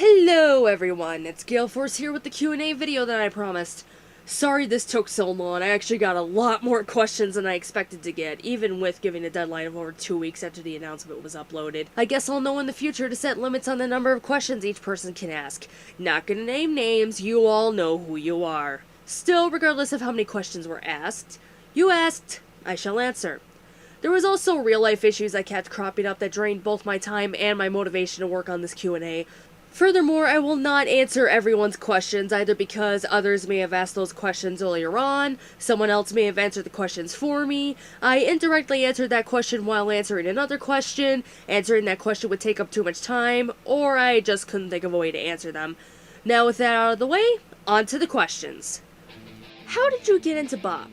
Hello everyone, it's Gale Force here with the Q&A video that I promised. Sorry this took so long, I actually got a lot more questions than I expected to get, even with giving a deadline of over 2 weeks after the announcement was uploaded. I guess I'll know in the future to set limits on the number of questions each person can ask. Not gonna name names, you all know who you are. Still, regardless of how many questions were asked, you asked, I shall answer. There was also real-life issues that kept cropping up that drained both my time and my motivation to work on this Q&A. Furthermore, I will not answer everyone's questions, either because others may have asked those questions earlier on, someone else may have answered the questions for me, I indirectly answered that question while answering another question, answering that question would take up too much time, or I just couldn't think of a way to answer them. Now with that out of the way, on to the questions. How did you get into Bob?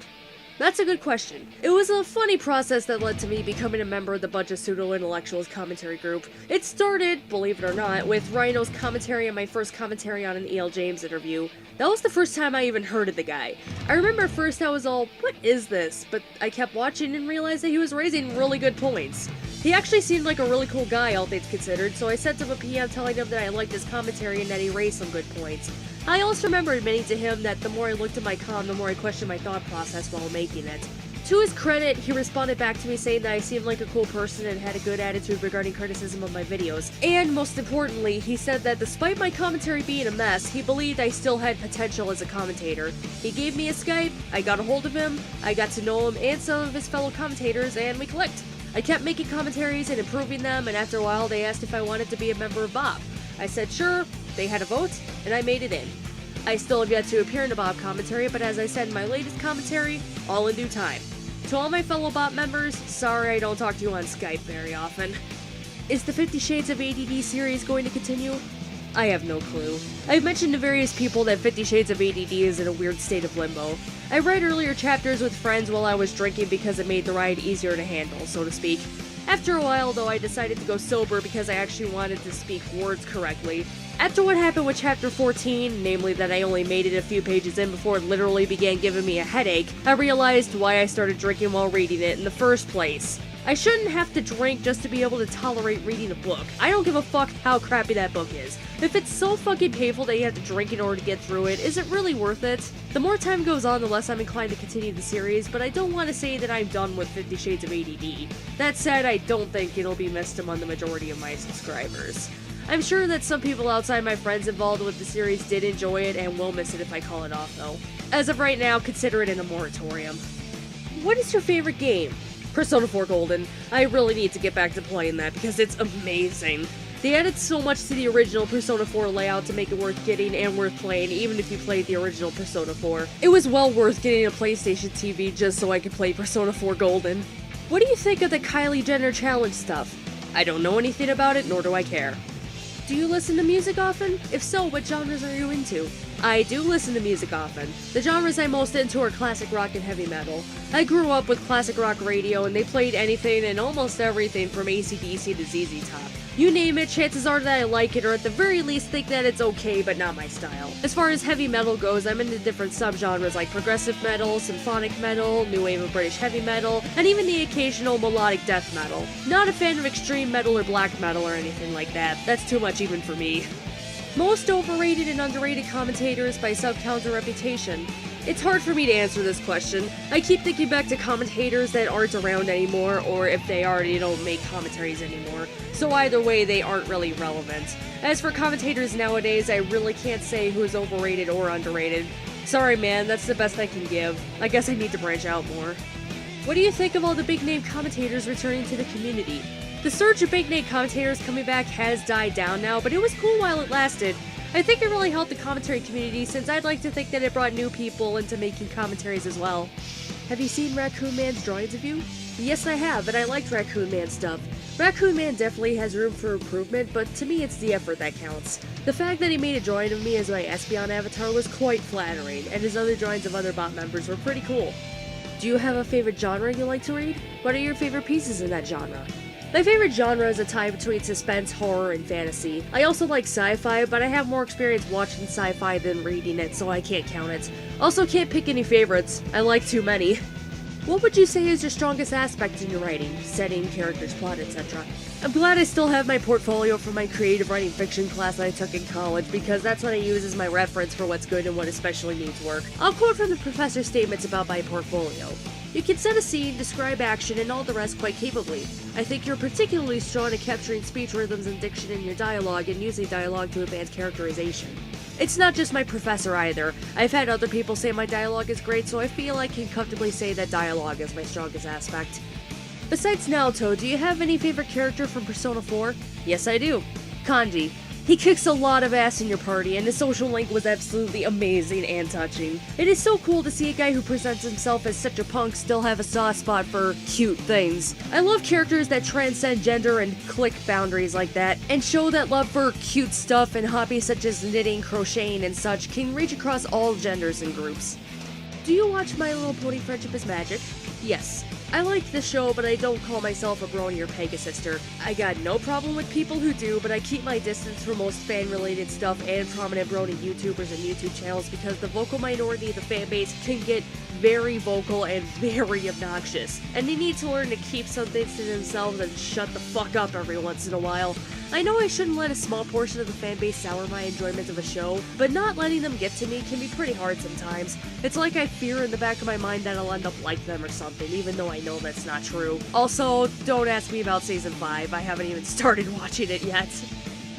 That's a good question. It was a funny process that led to me becoming a member of the Bunch of Pseudo-Intellectuals commentary group. It started, believe it or not, with Rhino's commentary on my first commentary on an E.L. James interview. That was the first time I even heard of the guy. I remember at first I was all, what is this? But I kept watching and realized that he was raising really good points. He actually seemed like a really cool guy, all things considered, so I sent him a PM telling him that I liked his commentary and that he raised some good points. I also remember admitting to him that the more I looked at my com, the more I questioned my thought process while making it. To his credit, he responded back to me saying that I seemed like a cool person and had a good attitude regarding criticism of my videos. And most importantly, he said that despite my commentary being a mess, he believed I still had potential as a commentator. He gave me a Skype, I got a hold of him, I got to know him and some of his fellow commentators, and we clicked. I kept making commentaries and improving them, and after a while they asked if I wanted to be a member of Bob. I said sure, they had a vote, and I made it in. I still have yet to appear in a Bob commentary, but as I said in my latest commentary, all in due time. To all my fellow Bob members, sorry I don't talk to you on Skype very often. Is the 50 Shades of ADD series going to continue? I have no clue. I've mentioned to various people that 50 Shades of ADD is in a weird state of limbo. I read earlier chapters with friends while I was drinking because it made the ride easier to handle, so to speak. After a while, though, I decided to go sober because I actually wanted to speak words correctly. After what happened with chapter 14, namely that I only made it a few pages in before it literally began giving me a headache, I realized why I started drinking while reading it in the first place. I shouldn't have to drink just to be able to tolerate reading a book. I don't give a fuck how crappy that book is. If it's so fucking painful that you have to drink in order to get through it, is it really worth it? The more time goes on, the less I'm inclined to continue the series, but I don't want to say that I'm done with 50 Shades of ADD. That said, I don't think it'll be missed among the majority of my subscribers. I'm sure that some people outside my friends involved with the series did enjoy it and will miss it if I call it off, though. As of right now, consider it in a moratorium. What is your favorite game? Persona 4 Golden. I really need to get back to playing that because it's amazing. They added so much to the original Persona 4 layout to make it worth getting and worth playing, even if you played the original Persona 4. It was well worth getting a PlayStation TV just so I could play Persona 4 Golden. What do you think of the Kylie Jenner challenge stuff? I don't know anything about it, nor do I care. Do you listen to music often? If so, what genres are you into? I do listen to music often. The genres I'm most into are classic rock and heavy metal. I grew up with classic rock radio and they played anything and almost everything from AC/DC to ZZ Top. You name it, chances are that I like it or at the very least think that it's okay but not my style. As far as heavy metal goes, I'm into different subgenres like progressive metal, symphonic metal, new wave of British heavy metal, and even the occasional melodic death metal. Not a fan of extreme metal or black metal or anything like that. That's too much even for me. Most overrated and underrated commentators by sub-count or reputation. It's hard for me to answer this question. I keep thinking back to commentators that aren't around anymore, or if they are, they don't make commentaries anymore. So either way, they aren't really relevant. As for commentators nowadays, I really can't say who's overrated or underrated. Sorry man, that's the best I can give. I guess I need to branch out more. What do you think of all the big-name commentators returning to the community? The surge of big-name commentators coming back has died down now, but it was cool while it lasted. I think it really helped the commentary community since I'd like to think that it brought new people into making commentaries as well. Have you seen Raccoon Man's drawings of you? Yes, I have, and I liked Raccoon Man's stuff. Raccoon Man definitely has room for improvement, but to me it's the effort that counts. The fact that he made a drawing of me as my Espeon avatar was quite flattering, and his other drawings of other bot members were pretty cool. Do you have a favorite genre you like to read? What are your favorite pieces in that genre? My favorite genre is a tie between suspense, horror, and fantasy. I also like sci-fi, but I have more experience watching sci-fi than reading it, so I can't count it. Also can't pick any favorites. I like too many. What would you say is your strongest aspect in your writing? Setting, characters, plot, etc. I'm glad I still have my portfolio from my creative writing fiction class I took in college, because that's what I use as my reference for what's good and what especially needs work. I'll quote from the professor's statements about my portfolio. You can set a scene, describe action, and all the rest quite capably. I think you're particularly strong at capturing speech rhythms and diction in your dialogue and using dialogue to advance characterization. It's not just my professor either. I've had other people say my dialogue is great, so I feel I can comfortably say that dialogue is my strongest aspect. Besides Naoto, do you have any favorite character from Persona 4? Yes, I do. Kanji. He kicks a lot of ass in your party, and his social link was absolutely amazing and touching. It is so cool to see a guy who presents himself as such a punk still have a soft spot for cute things. I love characters that transcend gender and clique boundaries like that, and show that love for cute stuff and hobbies such as knitting, crocheting, and such can reach across all genders and groups. Do you watch My Little Pony Friendship is Magic? Yes. I like the show, but I don't call myself a brony or Pegasister. I got no problem with people who do, but I keep my distance from most fan-related stuff and prominent brony YouTubers and YouTube channels because the vocal minority of the fanbase can get very vocal and very obnoxious, and they need to learn to keep some things to themselves and shut the fuck up every once in a while. I know I shouldn't let a small portion of the fanbase sour my enjoyment of a show, but not letting them get to me can be pretty hard sometimes. It's like I fear in the back of my mind that I'll end up like them or something, even though I know that's not true. Also, don't ask me about Season 5, I haven't even started watching it yet.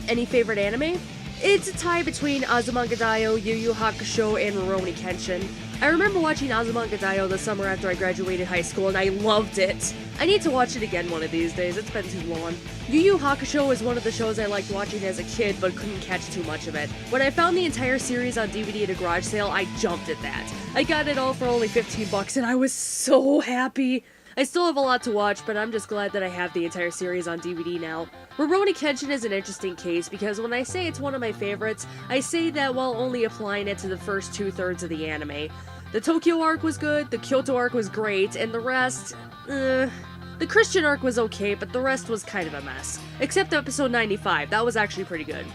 Any favorite anime? It's a tie between Azumanga Daioh, Yu Yu Hakusho, and Rurouni Kenshin. I remember watching Azumanga Daioh the summer after I graduated high school, and I loved it. I need to watch it again one of these days, it's been too long. Yu Yu Hakusho is one of the shows I liked watching as a kid, but couldn't catch too much of it. When I found the entire series on DVD at a garage sale, I jumped at that. I got it all for only $15, and I was so happy. I still have a lot to watch, but I'm just glad that I have the entire series on DVD now. Rurouni Kenshin is an interesting case, because when I say it's one of my favorites, I say that while only applying it to the first 2/3 of the anime. The Tokyo arc was good, the Kyoto arc was great, and the rest, The Christian arc was okay, but the rest was kind of a mess. Except episode 95, that was actually pretty good.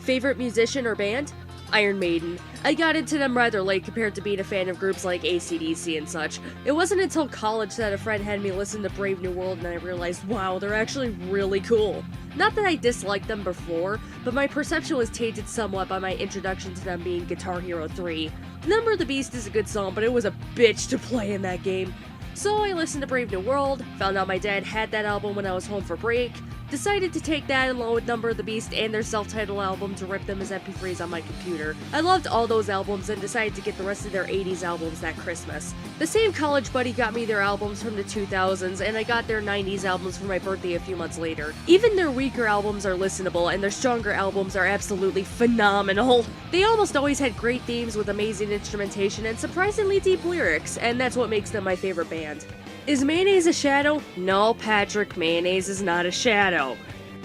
Favorite musician or band? Iron Maiden. I got into them rather late compared to being a fan of groups like AC/DC and such. It wasn't until college that a friend had me listen to Brave New World and I realized, wow, they're actually really cool. Not that I disliked them before, but my perception was tainted somewhat by my introduction to them being Guitar Hero 3. Number of the Beast is a good song, but it was a bitch to play in that game. So I listened to Brave New World, found out my dad had that album when I was home for break, decided to take that along with Number of the Beast and their self-titled album to rip them as MP3s on my computer. I loved all those albums and decided to get the rest of their 80s albums that Christmas. The same college buddy got me their albums from the 2000s, and I got their 90s albums for my birthday a few months later. Even their weaker albums are listenable, and their stronger albums are absolutely phenomenal. They almost always had great themes with amazing instrumentation and surprisingly deep lyrics, and that's what makes them my favorite band. Is mayonnaise a shadow? No, Patrick, mayonnaise is not a shadow.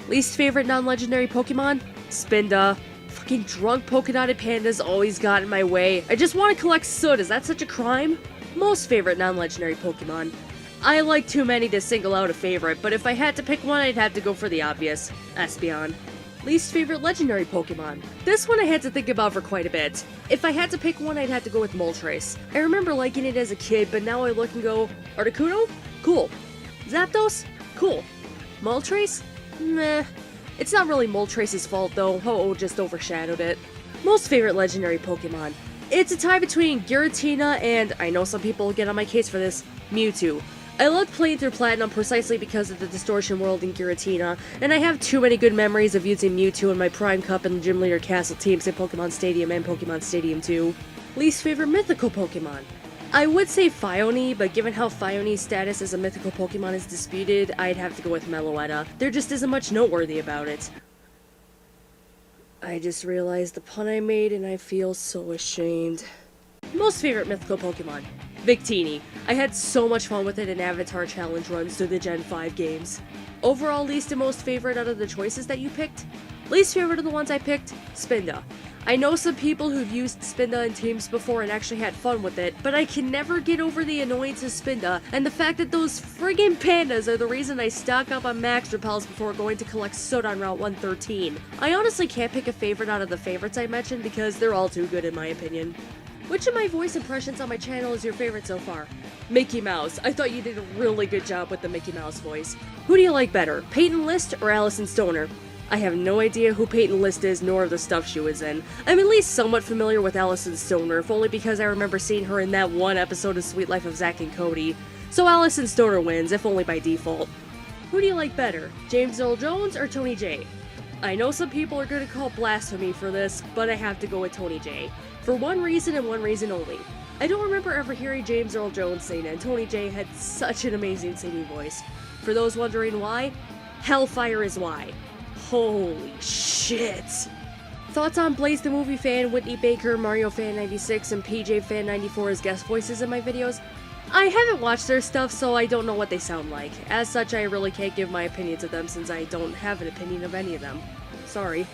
Least favorite non-legendary Pokemon? Spinda. Fucking drunk polka-dotted pandas always got in my way. I just want to collect soot, is that such a crime? Most favorite non-legendary Pokemon. I like too many to single out a favorite, but if I had to pick one, I'd have to go for the obvious. Espeon. Least favorite legendary Pokemon? This one I had to think about for quite a bit. If I had to pick one, I'd have to go with Moltres. I remember liking it as a kid, but now I look and go, Articuno? Cool. Zapdos? Cool. Moltres? Meh. It's not really Moltres' fault though, Ho-Oh just overshadowed it. Most favorite legendary Pokemon? It's a tie between Giratina and, I know some people will get on my case for this, Mewtwo. I loved playing through Platinum precisely because of the Distortion World in Giratina, and I have too many good memories of using Mewtwo in my Prime Cup and Gym Leader Castle teams in Pokemon Stadium and Pokemon Stadium 2. Least favorite mythical Pokemon? I would say Phione, but given how Phione's status as a mythical Pokemon is disputed, I'd have to go with Meloetta. There just isn't much noteworthy about it. I just realized the pun I made and I feel so ashamed. Most favorite mythical Pokemon? Victini. I had so much fun with it in Avatar Challenge runs through the Gen 5 games. Overall, least and most favorite out of the choices that you picked? Least favorite of the ones I picked? Spinda. I know some people who've used Spinda in teams before and actually had fun with it, but I can never get over the annoyance of Spinda, and the fact that those friggin' pandas are the reason I stock up on max repels before going to collect soot on Route 113. I honestly can't pick a favorite out of the favorites I mentioned because they're all too good in my opinion. Which of my voice impressions on my channel is your favorite so far? Mickey Mouse. I thought you did a really good job with the Mickey Mouse voice. Who do you like better, Peyton List or Allison Stoner? I have no idea who Peyton List is nor the stuff she was in. I'm at least somewhat familiar with Allison Stoner, if only because I remember seeing her in that one episode of Sweet Life of Zack and Cody. So Allison Stoner wins, if only by default. Who do you like better, James Earl Jones or Tony J? I know some people are gonna call blasphemy for this, but I have to go with Tony J. For one reason and one reason only. I don't remember ever hearing James Earl Jones sing, and Tony J had such an amazing singing voice. For those wondering why, Hellfire is why. Holy shit! Thoughts on Blaze the Movie Fan, Whitney Baker, Mario Fan 96, and PJ Fan 94 as guest voices in my videos? I haven't watched their stuff, so I don't know what they sound like. As such, I really can't give my opinions of them since I don't have an opinion of any of them. Sorry.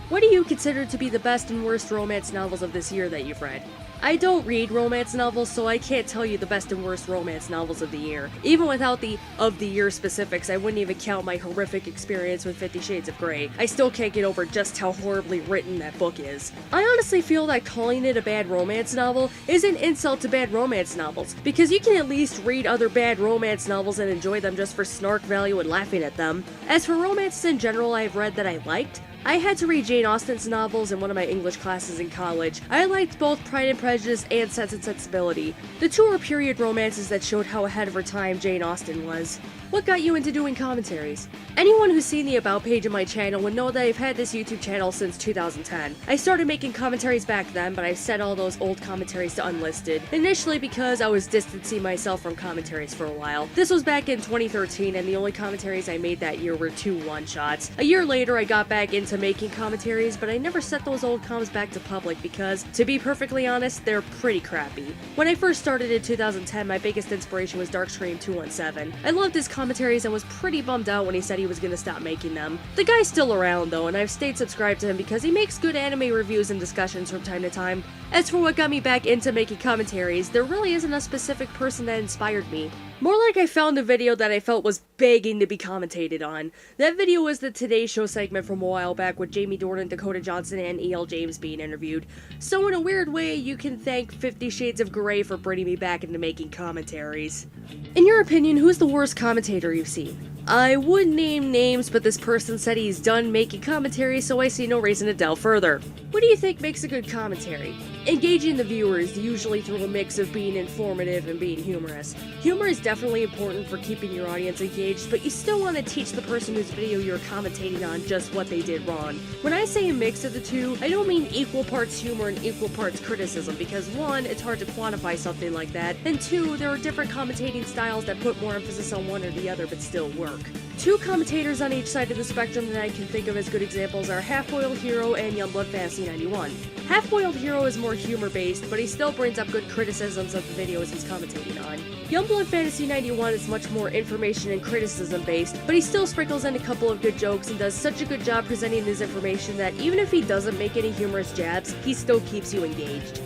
What do you consider to be the best and worst romance novels of this year that you've read? I don't read romance novels, so I can't tell you the best and worst romance novels of the year. Even without the of the year specifics, I wouldn't even count my horrific experience with 50 Shades of Grey. I still can't get over just how horribly written that book is. I honestly feel that calling it a bad romance novel is an insult to bad romance novels, because you can at least read other bad romance novels and enjoy them just for snark value and laughing at them. As for romances in general I've read that I liked, I had to read Jane Austen's novels in one of my English classes in college. I liked both Pride and Prejudice and Sense and Sensibility. The two were period romances that showed how ahead of her time Jane Austen was. What got you into doing commentaries? Anyone who's seen the About page of my channel would know that I've had this YouTube channel since 2010. I started making commentaries back then, but I've set all those old commentaries to unlisted. Initially because I was distancing myself from commentaries for a while. This was back in 2013, and the only commentaries I made that year were 2 one-shots. A year later I got back into making commentaries, but I never set those old comms back to public because, to be perfectly honest, they're pretty crappy. When I first started in 2010, my biggest inspiration was Darkstream 217. I loved his commentaries and was pretty bummed out when he said he was gonna stop making them. The guy's still around though, and I've stayed subscribed to him because he makes good anime reviews and discussions from time to time. As for what got me back into making commentaries, there really isn't a specific person that inspired me. More like I found a video that I felt was begging to be commentated on. That video was the Today Show segment from a while back with Jamie Dornan, Dakota Johnson, and E.L. James being interviewed. So in a weird way, you can thank 50 Shades of Grey for bringing me back into making commentaries. In your opinion, who's the worst commentator you've seen? I would name names, but this person said he's done making commentary, so I see no reason to delve further. What do you think makes a good commentary? Engaging the viewers, usually through a mix of being informative and being humorous. Humor is definitely important for keeping your audience engaged, but you still want to teach the person whose video you're commentating on just what they did wrong. When I say a mix of the two, I don't mean equal parts humor and equal parts criticism, because 1, it's hard to quantify something like that, and 2, there are different commentating styles that put more emphasis on one or the other but still work. 2 commentators on each side of the spectrum that I can think of as good examples are Half-Boiled Hero and Youngblood Fantasy 91. Half-Boiled Hero is more humor-based, but he still brings up good criticisms of the videos he's commentating on. Youngblood Fantasy 91 is much more information and criticism-based, but he still sprinkles in a couple of good jokes and does such a good job presenting his information that even if he doesn't make any humorous jabs, he still keeps you engaged.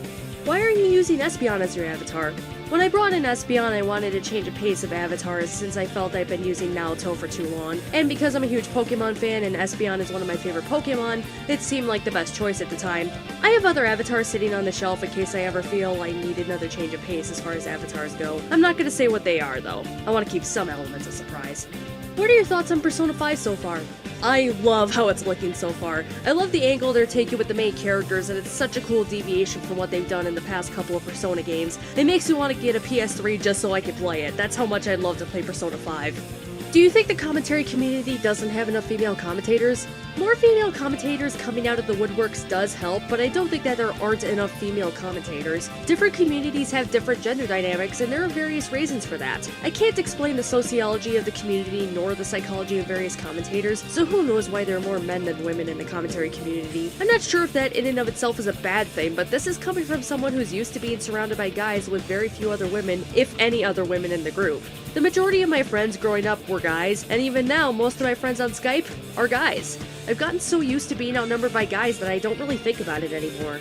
Why are you using Espeon as your avatar? When I brought in Espeon, I wanted to change a pace of avatars since I felt I've been using Naruto for too long, and because I'm a huge Pokemon fan and Espeon is one of my favorite Pokemon, it seemed like the best choice at the time. I have other avatars sitting on the shelf in case I ever feel I need another change of pace as far as avatars go. I'm not gonna say what they are though. I want to keep some elements a surprise. What are your thoughts on Persona 5 so far? I love how it's looking so far. I love the angle they're taking with the main characters, and it's such a cool deviation from what they've done in the past couple of Persona games. It makes me want to get a PS3 just so I can play it. That's how much I'd love to play Persona 5. Do you think the commentary community doesn't have enough female commentators? More female commentators coming out of the woodworks does help, but I don't think that there aren't enough female commentators. Different communities have different gender dynamics, and there are various reasons for that. I can't explain the sociology of the community nor the psychology of various commentators, so who knows why there are more men than women in the commentary community. I'm not sure if that in and of itself is a bad thing, but this is coming from someone who's used to being surrounded by guys with very few other women, if any other women in the group. The majority of my friends growing up were guys, and even now most of my friends on Skype are guys. I've gotten so used to being outnumbered by guys that I don't really think about it anymore.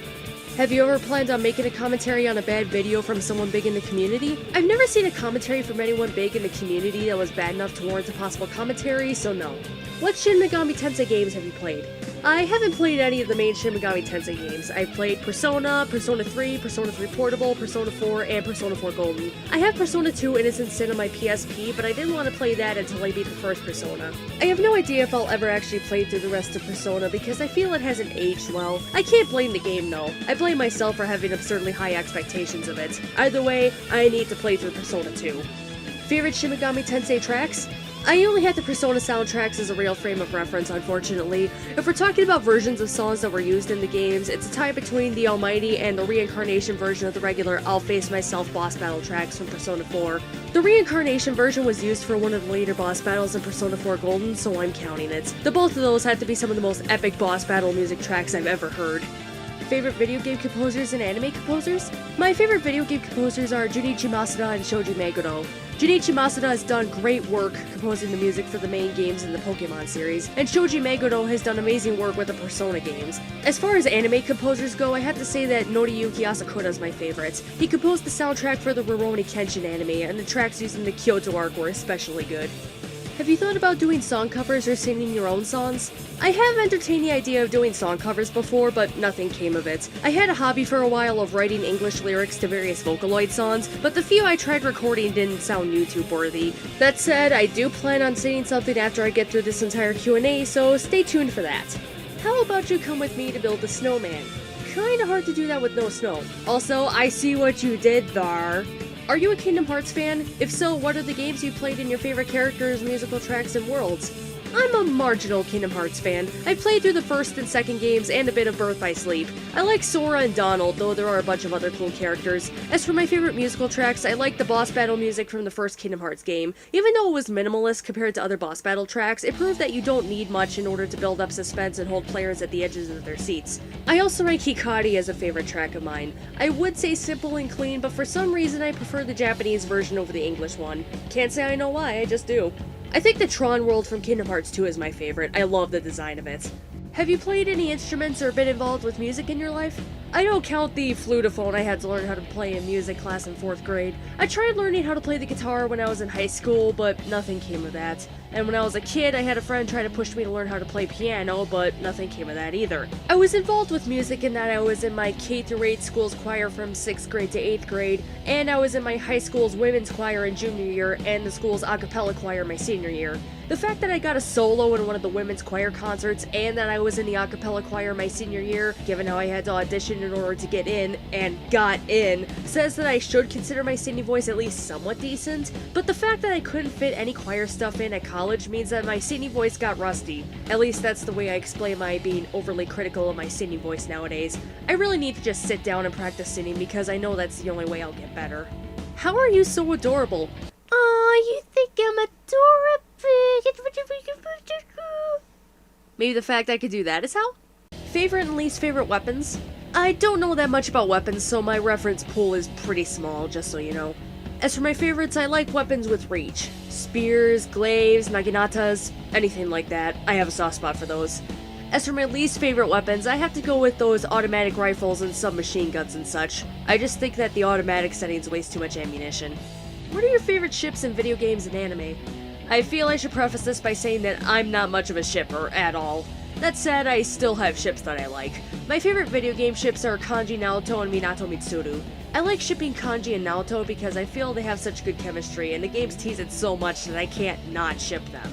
Have you ever planned on making a commentary on a bad video from someone big in the community? I've never seen a commentary from anyone big in the community that was bad enough to warrant a possible commentary, so no. What Shin Megami Tensei games have you played? I haven't played any of the main Shin Megami Tensei games. I played Persona, Persona 3, Persona 3 Portable, Persona 4, and Persona 4 Golden. I have Persona 2 Innocent Sin on my PSP, but I didn't want to play that until I beat the first Persona. I have no idea if I'll ever actually play through the rest of Persona because I feel it hasn't aged well. I can't blame the game though. I blame myself for having absurdly high expectations of it. Either way, I need to play through Persona 2. Favorite Shin Megami Tensei tracks? I only have the Persona soundtracks as a real frame of reference, unfortunately. If we're talking about versions of songs that were used in the games, it's a tie between the Almighty and the Reincarnation version of the regular I'll Face Myself boss battle tracks from Persona 4. The Reincarnation version was used for one of the later boss battles in Persona 4 Golden, so I'm counting it. Both of those had to be some of the most epic boss battle music tracks I've ever heard. Favorite video game composers and anime composers? My favorite video game composers are Junichi Masuda and Shoji Meguro. Junichi Masuda has done great work composing the music for the main games in the Pokemon series, and Shoji Meguro has done amazing work with the Persona games. As far as anime composers go, I have to say that Noriyuki Asakura is my favorite. He composed the soundtrack for the Rurouni Kenshin anime, and the tracks used in the Kyoto arc were especially good. Have you thought about doing song covers or singing your own songs? I have entertained the idea of doing song covers before, but nothing came of it. I had a hobby for a while of writing English lyrics to various Vocaloid songs, but the few I tried recording didn't sound YouTube worthy. That said, I do plan on saying something after I get through this entire Q&A, so stay tuned for that. How about you come with me to build a snowman? Kinda hard to do that with no snow. Also, I see what you did there. Are you a Kingdom Hearts fan? If so, what are the games you played in your favorite characters, musical tracks, and worlds? I'm a marginal Kingdom Hearts fan. I played through the first and second games and a bit of Birth by Sleep. I like Sora and Donald, though there are a bunch of other cool characters. As for my favorite musical tracks, I like the boss battle music from the first Kingdom Hearts game. Even though it was minimalist compared to other boss battle tracks, it proved that you don't need much in order to build up suspense and hold players at the edges of their seats. I also rank Hikari as a favorite track of mine. I would say simple and clean, but for some reason I prefer the Japanese version over the English one. Can't say I know why, I just do. I think the Tron world from Kingdom Hearts 2 is my favorite. I love the design of it. Have you played any instruments or been involved with music in your life? I don't count the flutophone I had to learn how to play in music class in 4th grade. I tried learning how to play the guitar when I was in high school, but nothing came of that. And when I was a kid, I had a friend try to push me to learn how to play piano, but nothing came of that either. I was involved with music in that I was in my K-8 school's choir from 6th grade to 8th grade, and I was in my high school's women's choir in junior year and the school's a cappella choir my senior year. The fact that I got a solo in one of the women's choir concerts and that I was in the a cappella choir my senior year, given how I had to audition in order to get in, and got in, says that I should consider my singing voice at least somewhat decent, but the fact that I couldn't fit any choir stuff in at college means that my singing voice got rusty. At least that's the way I explain my being overly critical of my singing voice nowadays. I really need to just sit down and practice singing because I know that's the only way I'll get better. How are you so adorable? Aw, you think I'm adorable? Maybe the fact I could do that is how? Favorite and least favorite weapons? I don't know that much about weapons, so my reference pool is pretty small, just so you know. As for my favorites, I like weapons with reach. Spears, glaives, naginatas, anything like that. I have a soft spot for those. As for my least favorite weapons, I have to go with those automatic rifles and submachine guns and such. I just think that the automatic settings waste too much ammunition. What are your favorite ships in video games and anime? I feel I should preface this by saying that I'm not much of a shipper at all. That said, I still have ships that I like. My favorite video game ships are Kanji Naoto and Minato Mitsuru. I like shipping Kanji and Naoto because I feel they have such good chemistry, and the games tease it so much that I can't not ship them.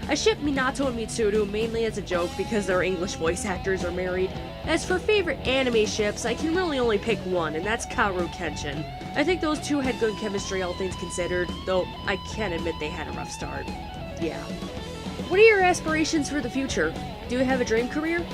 I ship Minato and Mitsuru mainly as a joke because their English voice actors are married. As for favorite anime ships, I can really only pick one, and that's Kaoru Kenshin. I think those two had good chemistry all things considered, though I can admit they had a rough start. Yeah. What are your aspirations for the future? Do you have a dream career?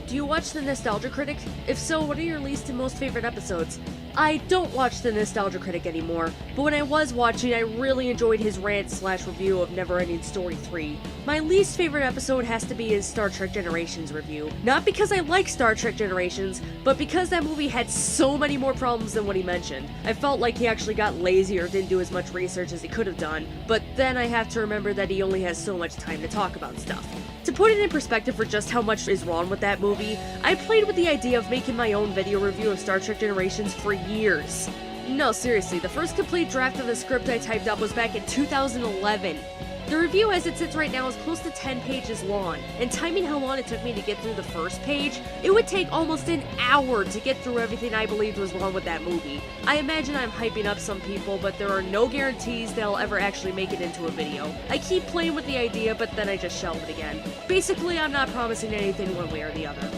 Do you watch the Nostalgia Critic? If so, what are your least and most favorite episodes? I don't watch the Nostalgia Critic anymore, but when I was watching, I really enjoyed his rant/review of Neverending Story 3. My least favorite episode has to be his Star Trek Generations review. Not because I like Star Trek Generations, but because that movie had so many more problems than what he mentioned. I felt like he actually got lazy or didn't do as much research as he could have done, but then I have to remember that he only has so much time to talk about stuff. To put it in perspective for just how much is wrong with that movie, I played with the idea of making my own video review of Star Trek Generations for years. No, seriously, the first complete draft of the script I typed up was back in 2011. The review as it sits right now is close to 10 pages long, and timing how long it took me to get through the first page, it would take almost an hour to get through everything I believed was wrong with that movie. I imagine I'm hyping up some people, but there are no guarantees that I'll ever actually make it into a video. I keep playing with the idea, but then I just shelve it again. Basically, I'm not promising anything one way or the other.